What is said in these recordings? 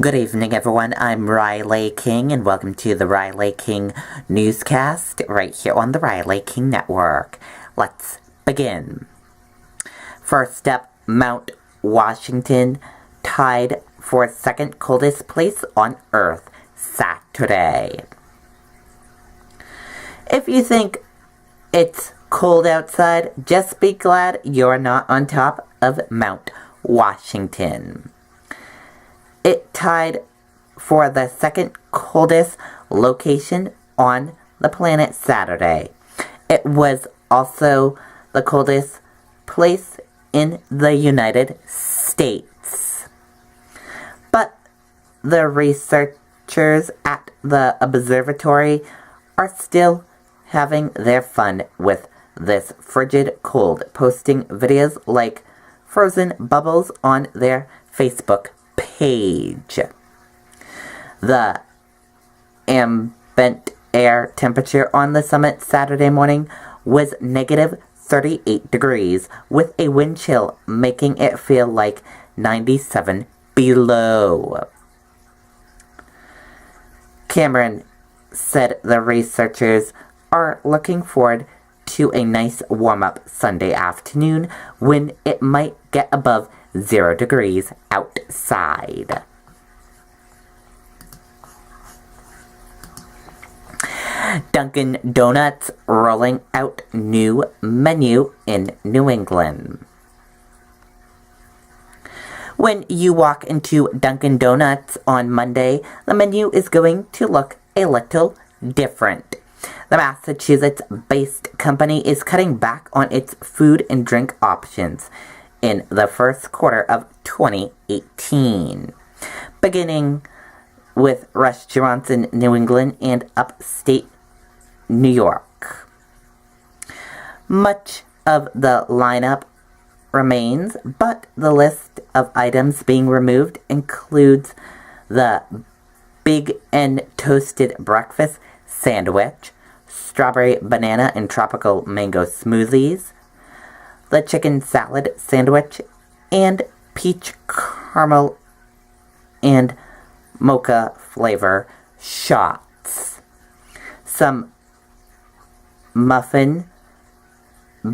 Good evening, everyone. I'm Riley King, and welcome to the Riley King Newscast right here on the Riley King Network. Let's begin. First up, Mount Washington tied for second coldest place on Earth Saturday. If you think it's cold outside, just be glad you're not on top of Mount Washington. It tied for the second coldest location on the planet Saturday. It was also the coldest place in the United States. But the researchers at the observatory are still having their fun with this frigid cold, posting videos like frozen bubbles on their Facebook page. The ambient air temperature on the summit Saturday morning was negative 38 degrees, with a wind chill making it feel like 97 below. Cameron said the researchers are looking forward to a nice warm-up Sunday afternoon when it might get above 0 degrees outside. Dunkin' Donuts rolling out new menu in New England. When you walk into Dunkin' Donuts on Monday, the menu is going to look a little different. The Massachusetts-based company is cutting back on its food and drink options in the first quarter of 2018, beginning with restaurants in New England and upstate New York. Much of the lineup remains, but the list of items being removed includes the Big and Toasted Breakfast Sandwich, strawberry banana and tropical mango smoothies, the chicken salad sandwich, and peach caramel and mocha flavor shots. Some muffin,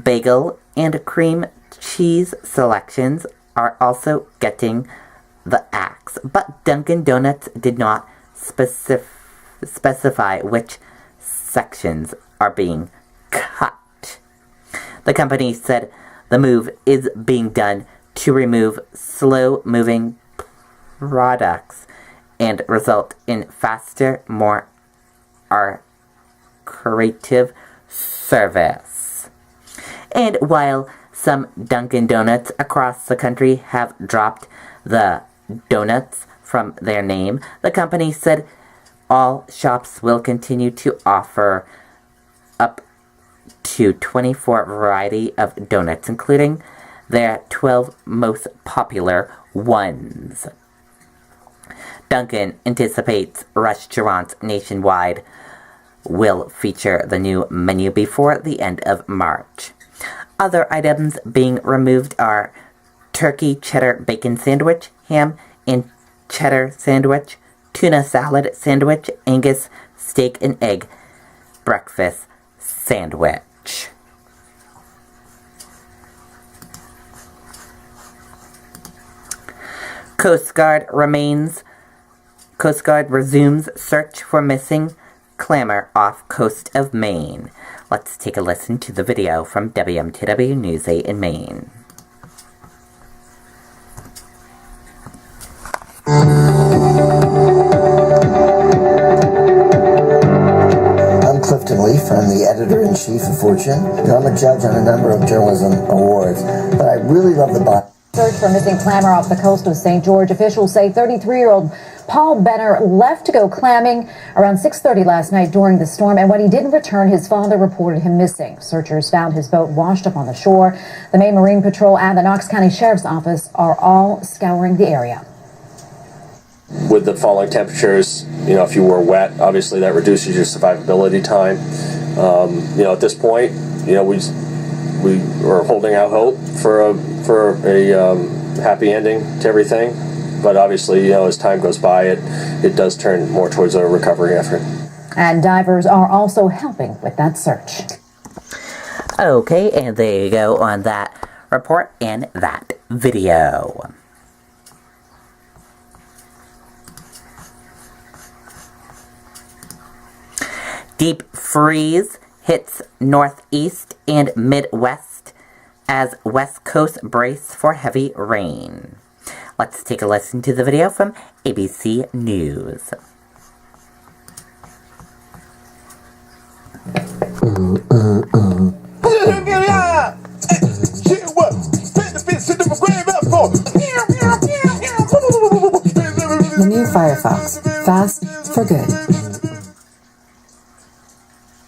bagel, and cream cheese selections are also getting the axe, but Dunkin' Donuts did not specify which sections are being cut. The company said the move is being done to remove slow-moving products and result in faster, more creative service. And while some Dunkin' Donuts across the country have dropped the donuts from their name, the company said all shops will continue to offer up to 24 variety of donuts, including their 12 most popular ones. Dunkin' anticipates restaurants nationwide will feature the new menu before the end of March. Other items being removed are turkey cheddar bacon sandwich, ham and cheddar sandwich, tuna salad sandwich, Angus steak and egg breakfast sandwich. Coast Guard resumes search for missing clamor off coast of Maine. Let's take a listen to the video from WMTW News 8 in Maine. I'm the editor-in-chief of Fortune. I'm a judge on a number of journalism awards, but I really love the body. Search for missing clamor off the coast of St. George. Officials say 33-year-old Paul Benner left to go clamming around 6:30 last night during the storm, and when he didn't return, his father reported him missing. Searchers found his boat washed up on the shore. The Maine Marine Patrol and the Knox County Sheriff's Office are all scouring the area. With the falling temperatures, if you were wet, obviously that reduces your survivability time. At this point, we are holding out hope for a happy ending to everything. but obviously, you know, as time goes by, it does turn more towards a recovery effort. And divers are also helping with that search. Okay, and there you go on that report and that video. Deep freeze hits Northeast and Midwest as West Coast brace for heavy rain. Let's take a listen to the video from ABC News. The new Firefox, fast for good.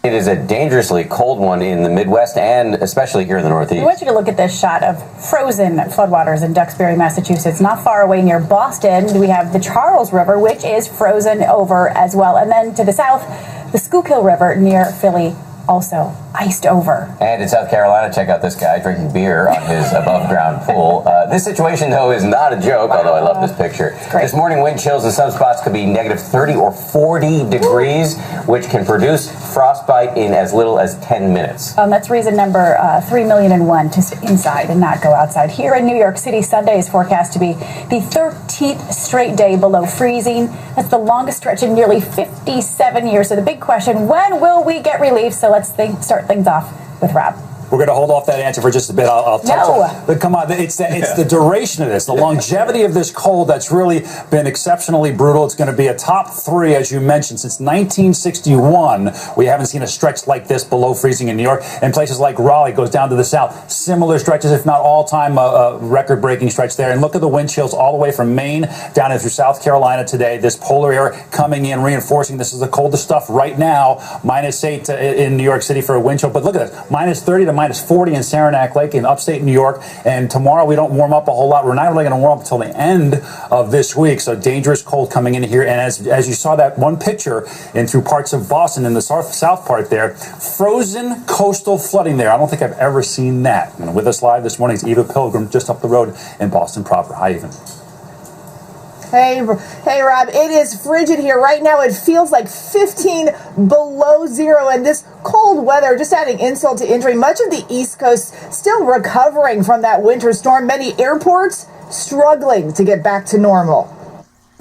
It is a dangerously cold one in the Midwest and especially here in the Northeast. I want you to look at this shot of frozen floodwaters in Duxbury, Massachusetts. Not far away near Boston, we have the Charles River, which is frozen over as well. And then to the south, the Schuylkill River near Philly, also iced over. And in South Carolina, check out this guy drinking beer on his above-ground pool. This situation, though, is not a joke, although I love this picture. This morning, wind chills in some spots could be negative 30 or 40 degrees, which can produce frostbite in as little as 10 minutes. That's reason number 3,000,001 to stay inside and not go outside. Here in New York City, Sunday is forecast to be the 13th straight day below freezing. That's the longest stretch in nearly 57 years. So the big question, when will we get relief? So let's start things off with Rob. We're going to hold off that answer for just a bit. I'll touch on. But come on, it's the duration of this, the longevity of this cold that's really been exceptionally brutal. It's going to be a top 3, as you mentioned, since 1961. We haven't seen a stretch like this below freezing in New York. And places like Raleigh goes down to the south. Similar stretches, if not all-time record-breaking stretch there. And look at the wind chills all the way from Maine down through South Carolina today. This polar air coming in, reinforcing this is the coldest stuff right now. -8 in New York City for a wind chill. But look at this, -30 to -40 in Saranac Lake in upstate New York. And tomorrow we don't warm up a whole lot. We're not really going to warm up until the end of this week. So dangerous cold coming in here. And as you saw that one picture in through parts of Boston in the south part there, frozen coastal flooding there. I don't think I've ever seen that. And with us live this morning is Eva Pilgrim just up the road in Boston proper. Hi, Eva. Hey, Rob, it is frigid here. Right now it feels like 15 below zero, and this cold weather just adding insult to injury. Much of the East Coast still recovering from that winter storm. Many airports struggling to get back to normal.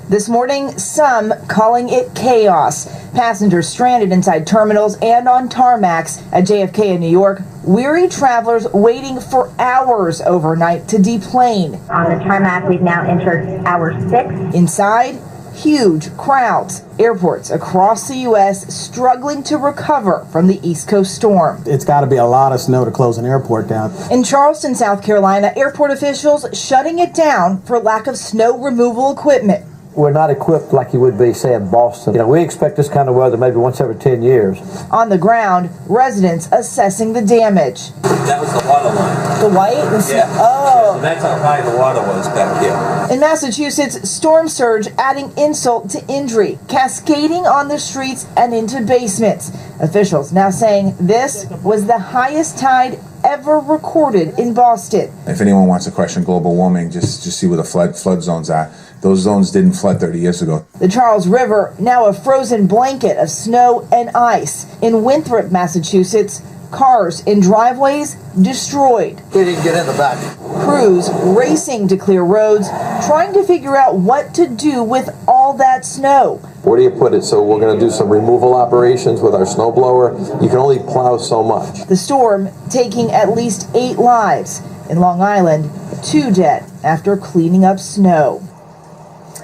This morning, some calling it chaos. Passengers stranded inside terminals and on tarmacs at JFK in New York. Weary travelers waiting for hours overnight to deplane. On the tarmac, we've now entered hour 6. Inside, huge crowds. Airports across the U.S. struggling to recover from the East Coast storm. It's got to be a lot of snow to close an airport down. In Charleston, South Carolina, airport officials shutting it down for lack of snow removal equipment. We're not equipped like you would be, say, in Boston. You know, we expect this kind of weather maybe once every 10 years. On the ground, residents assessing the damage. That was the water line. The white? Yeah. Oh. So that's how high the water was back here. In Massachusetts, storm surge adding insult to injury, cascading on the streets and into basements. Officials now saying this was the highest tide ever recorded in Boston. If anyone wants to question global warming, just see where the flood zones are. Those zones didn't flood 30 years ago. The Charles River, now a frozen blanket of snow and ice. In Winthrop, Massachusetts, cars in driveways destroyed. We didn't get in the back. Crews racing to clear roads, trying to figure out what to do with all that snow. Where do you put it? So we're going to do some removal operations with our snowblower. You can only plow so much. The storm taking at least 8 lives. In Long Island, 2 dead after cleaning up snow.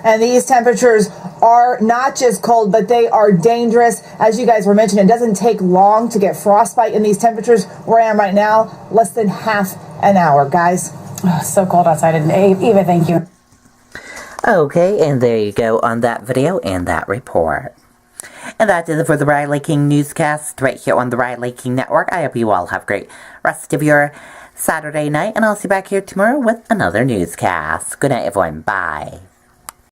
And these temperatures are not just cold, but they are dangerous. As you guys were mentioning, it doesn't take long to get frostbite in these temperatures. Where I am right now, less than half an hour, guys. Oh, so cold outside. And Eva, thank you. Okay, and there you go on that video and that report. And that is it for the Riley King Newscast right here on the Riley King Network. I hope you all have a great rest of your Saturday night, and I'll see you back here tomorrow with another newscast. Good night, everyone. Bye.